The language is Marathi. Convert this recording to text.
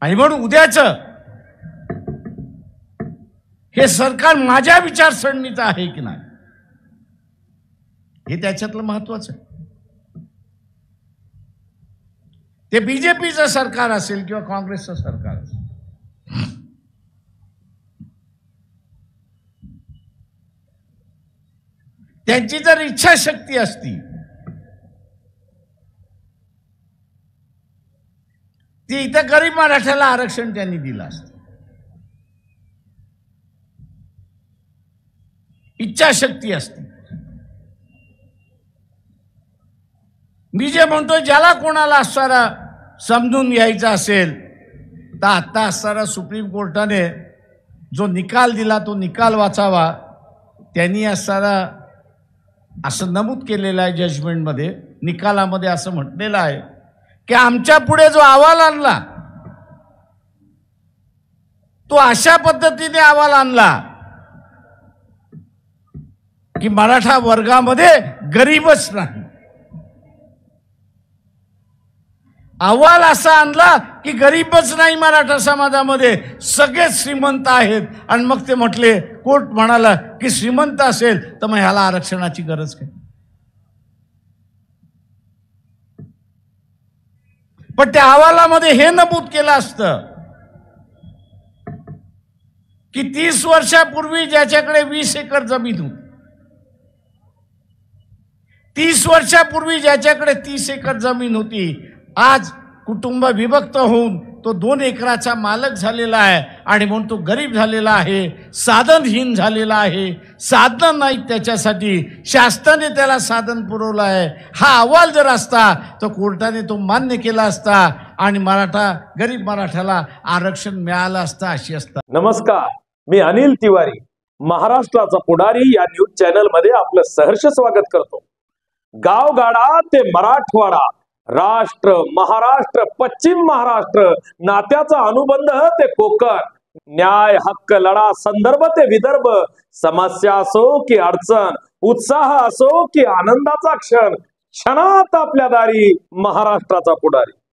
आणि म्हणून उद्याचं हे सरकार माझ्या विचारसरणीचं आहे की नाही हे त्याच्यातलं महत्वाचं आहे. ते बीजेपीचं सरकार असेल किंवा काँग्रेसचं सरकार असेल, त्यांची जर इच्छाशक्ती असती ती इथं गरीब मराठ्याला आरक्षण त्यांनी दिलं असतं. इच्छाशक्ती असते. मी जे म्हणतो ज्याला कोणाला असणारा समजून घ्यायचा असेल तर आता असणारा सुप्रीम कोर्टाने जो निकाल दिला तो निकाल वाचावा. त्यांनी असणारा असं नमूद केलेलं आहे जजमेंटमध्ये, निकालामध्ये असं म्हटलेलं आहे की आमच्या पुढे जो अहवाल आणला तो अशा पद्धतीने अहवाल आणला की मराठा वर्गामध्ये गरीबच नाही. अहवाल असा आणला की गरीबच नाही मराठा समाजामध्ये, सगळे श्रीमंत आहेत. आणि मग ते म्हटले, कोर्ट म्हणाला की श्रीमंत असेल तर मग ह्याला आरक्षणाची गरज काय. पण त्या अहवालामध्ये हे नमूद केलं असतं की 30 वर्षापूर्वी ज्याच्याकडे 20 एकर जमीन होती, 30 वर्षापूर्वी ज्याच्याकडे 30 एकर जमीन होती, आज कुटुंब विभक्त होऊन तो 2 एकराचा मालक झालेला आहे. आणि म्हणून तो गरीब झालेला आहे, साधनहीन झालेला आहे. साधन नाही त्याच्यासाठी, शासनाने त्याला साधन पुरवलं आहे. हा अहवाल जर असता तर कोर्टाने तो मान्य केला असता आणि गरीब मराठ्याला आरक्षण मिळालं असतं. अशी असतं. नमस्कार, मी अनिल तिवारी, महाराष्ट्राचा पुढारी या न्यूज चॅनल मध्ये आपलं सहर्ष स्वागत करतो. गावगाडा ते मराठवाडा, राष्ट्र महाराष्ट्र, पश्चिम महाराष्ट्र, नात्याचा अनुबंध ते कोकण, न्याय हक्क लढा संदर्भ ते विदर्भ, समस्या असो की अडचण, उत्साह असो की आनंदाचा क्षण, क्षणात आपल्या दारी महाराष्ट्राचा पुढारी.